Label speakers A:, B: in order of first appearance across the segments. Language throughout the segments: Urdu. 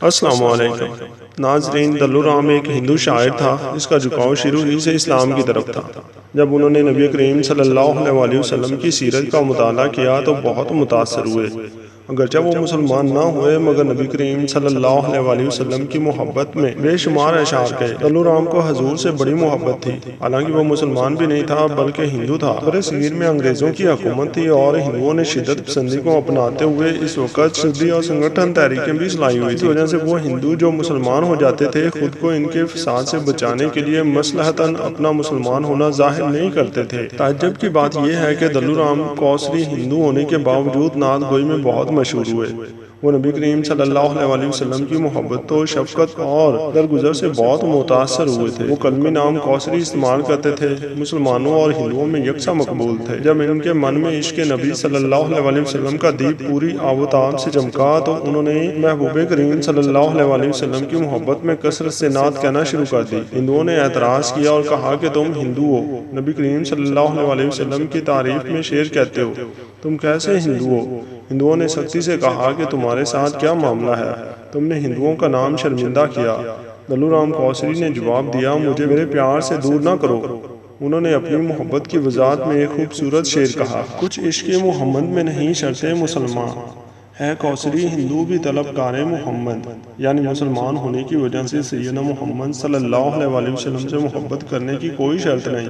A: السلام علیکم ناظرین، دلورام ایک ہندو شاعر تھا جس کا جھکاؤ شروع ہی سے اسلام کی طرف تھا۔ جب انہوں نے نبی کریم صلی اللہ علیہ وسلم کی سیرت کا مطالعہ کیا تو بہت متاثر ہوئے۔ اگرچہ وہ مسلمان نہ ہوئے مگر نبی کریم صلی اللہ علیہ وسلم کی محبت میں بے شمار اشعار کہے۔ دلورام کو حضور سے بڑی محبت تھی، حالانکہ وہ مسلمان بھی نہیں تھا بلکہ ہندو تھا۔ برصغیر میں انگریزوں کی حکومت تھی اور ہندوؤں نے شدت پسندی کو اپناتے ہوئے اس وقت سدی اور سنگٹھن تحریکیں بھی چلائی ہوئی تھی۔ اس وجہ سے وہ ہندو جو مسلمان ہو جاتے تھے خود کو ان کے فساد سے بچانے کے لیے مصلحتاً اپنا مسلمان ہونا ظاہر نہیں کرتے تھے۔ تعجب کی بات یہ ہے کہ دلورام کوسری ہندو ہونے کے باوجود نعت گوئی میں بہت مشہور ہوئے۔ وہ نبی کریم صلی اللہ علیہ وسلم کی محبت و شفقت اور درگزر سے بہت متاثر ہوئے تھے۔ وہ کلمی نام کوسری استعمال کرتے تھے، مسلمانوں اور ہندوؤں میں یکساں مقبول تھے۔ جب ان کے من میں عشق نبی صلی اللہ علیہ وسلم کا دیپ پوری آب و تاب سے چمکا تو انہوں نے محبوب کریم صلی اللہ علیہ وسلم کی محبت میں کثرت سے نعت کہنا شروع کر دی۔ ہندوؤں نے اعتراض کیا اور کہا کہ تم ہندو ہو، نبی کریم صلی اللہ علیہ وسلم کی تعریف میں شعر کہتے ہو، تم کیسے ہندو ہو؟ ہندوؤں نے سختی سے کہا کہ تمہارے ساتھ کیا معاملہ ہے، تم نے ہندوؤں کا نام شرمندہ کیا۔ دلورام کوسری نے جواب دیا، مجھے میرے پیار سے دور نہ کرو۔ انہوں نے اپنی محبت کی وضاحت میں ایک خوبصورت شعر کہا، کچھ عشق محمد میں نہیں شرطِ مسلمان ہے کوسری ہندو بھی طلبگار محمد، یعنی مسلمان ہونے کی وجہ سے سیدنا محمد صلی اللہ علیہ وسلم سے محبت کرنے کی کوئی شرط نہیں۔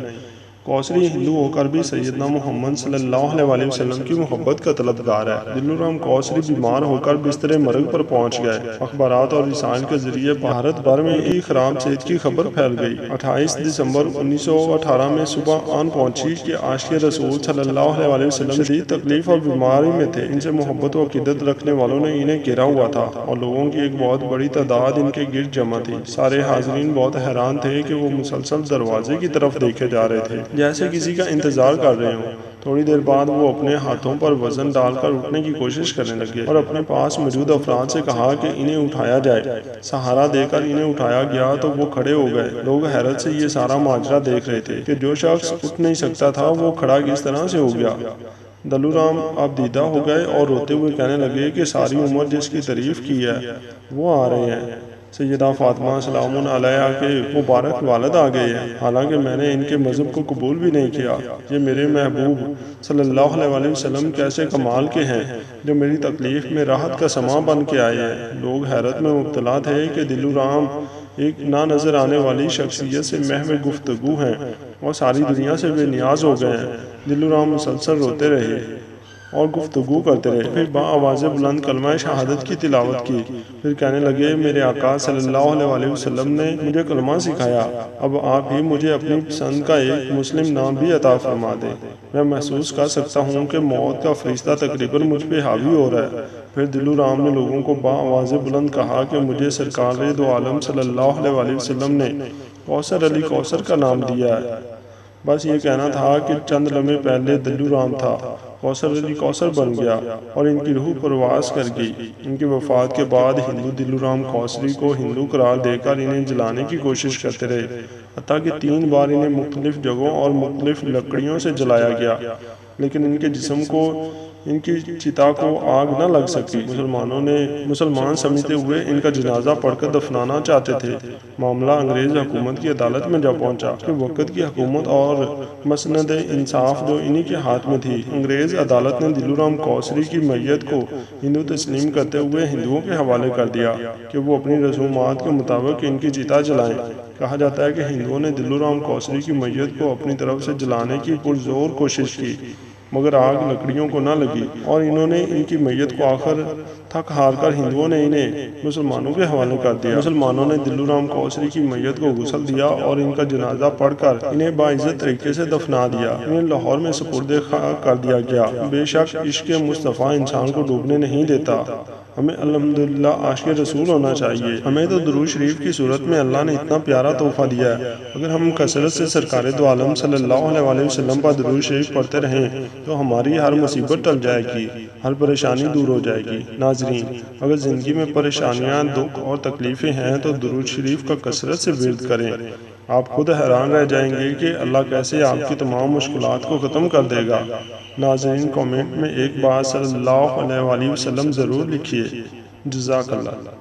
A: کوسری ہندو ہو کر بھی سیدنا محمد صلی اللہ علیہ وسلم کی محبت کا طلبگار ہے۔ دلورام کوسری بیمار ہو کر بستر مرگ پر پہنچ گئے۔ اخبارات اور رسائل کے ذریعے بھارت بھر میں ایک خراب صحت کی خبر پھیل گئی۔ 28 دسمبر 1918 میں صبح آن پہنچی کہ عاشق رسول صلی اللہ علیہ وسلم شدید تکلیف اور بیماری میں تھے۔ ان سے محبت و عقیدت رکھنے والوں نے انہیں گھیرا ہوا تھا اور لوگوں کی ایک بہت بڑی تعداد ان کے گرد جمع تھی۔ سارے حاضرین بہت حیران تھے کہ وہ مسلسل دروازے کی طرف دیکھے جا رہے تھے جیسے کسی کا انتظار کر رہے ہوں۔ تھوڑی دیر بعد وہ اپنے ہاتھوں پر وزن ڈال کر اٹھنے کی کوشش کرنے لگے اور اپنے پاس موجود افراد سے کہا کہ انہیں اٹھایا جائے۔ سہارا دے کر انہیں اٹھایا گیا تو وہ کھڑے ہو گئے۔ لوگ حیرت سے یہ سارا ماجرا دیکھ رہے تھے کہ جو شخص اٹھ نہیں سکتا تھا وہ کھڑا کس طرح سے ہو گیا۔ دلورام اب دیدہ ہو گئے اور روتے ہوئے کہنے لگے کہ ساری عمر جس کی تعریف کی ہے وہ آ رہے ہیں۔ سیدہ فاطمہ سلام علیہا کے مبارک والد آ گئے ہیں، حالانکہ میں نے ان کے مذہب کو قبول بھی نہیں کیا۔ یہ میرے محبوب صلی اللہ علیہ وسلم کیسے کمال کے ہیں جو میری تکلیف میں راحت کا سماں بن کے آئے ہیں۔ لوگ حیرت میں مبتلا تھے کہ دلورام ایک نہ نظر آنے والی شخصیت سے محو گفتگو ہیں اور ساری دنیا سے بے نیاز ہو گئے ہیں۔ دلورام مسلسل روتے رہے اور گفتگو کرتے رہے، پھر با-آواز بلند کلمہ شہادت کی تلاوت کی، پھر کہنے لگے، میرے آقا صلی اللہ علیہ وسلم نے مجھے کلمہ سکھایا، اب آپ ہی مجھے اپنی پسند کا ایک مسلم نام بھی عطا فرما دیں۔ میں محسوس کر سکتا ہوں کہ موت کا فرشتہ تقریباً مجھ پہ حاوی ہو رہا ہے۔ پھر دلورام نے لوگوں کو با-آواز بلند کہا کہ مجھے سرکار دو عالم صلی اللہ علیہ وسلم نے کوثر علی کوثر کا نام دیا ہے۔ بس یہ کہنا تھا کہ چند لمحے پہلے دلورام تھا، کوثر علی کوثر بن گیا اور ان کی روح پرواز کر گئی۔ ان کی وفات کے بعد ہندو دلورام کوسری کو ہندو قرار دے کر انہیں جلانے کی کوشش کرتے رہے، حتیٰ کہ 3 بار انہیں مختلف جگہوں اور مختلف لکڑیوں سے جلایا گیا، لیکن ان کے جسم کو ان کی چتا کو آگ نہ لگ سکی۔ مسلمان سمجھتے ہوئے ان کا جنازہ پڑھ کر دفنانا چاہتے تھے۔ معاملہ انگریز حکومت کی عدالت میں جا پہنچا کہ وقت کی حکومت اور مسند انصاف جو انہی کے ہاتھ میں تھی۔ انگریز عدالت نے دلورام کوسری کی میت کو ہندو تسلیم کرتے ہوئے ہندوؤں کے حوالے کر دیا کہ وہ اپنی رسومات کے مطابق ان کی چتا جلائیں۔ کہا جاتا ہے کہ ہندوؤں نے دلورام کوسری کی میت کو اپنی طرف سے جلانے کی پرزور کوشش کی مگر آگ لکڑیوں کو نہ لگی اور انہوں نے ان کی میت کو آخر تھک ہار کر ہندوؤں نے انہیں مسلمانوں کے حوالے کر دیا۔ مسلمانوں نے دلورام کوسری کی میت کو غسل دیا اور ان کا جنازہ پڑھ کر انہیں باعزت طریقے سے دفنا دیا۔ انہیں لاہور میں سپرد خاک کر دیا گیا۔ بے شک عشق مصطفیٰ انسان کو ڈوبنے نہیں دیتا۔ ہمیں الحمدللہ عاشق رسول ہونا چاہیے۔ ہمیں تو درود شریف کی صورت میں اللہ نے اتنا پیارا تحفہ دیا ہے، اگر ہم کثرت سے سرکار دو عالم صلی اللہ علیہ وسلم پر درود شریف پڑھتے رہیں تو ہماری ہر مصیبت ٹل جائے گی، ہر پریشانی دور ہو جائے گی۔ ناظرین، اگر زندگی میں پریشانیاں، دکھ اور تکلیفیں ہیں تو درود شریف کا کثرت سے ورد کریں۔ آپ خود حیران رہ جائیں گے کہ اللہ کیسے آپ کی تمام مشکلات کو ختم کر دے گا۔ ناظرین، کامنٹ میں ایک بار صلی اللہ علیہ وسلم ضرور لکھیے۔ جزاک اللہ۔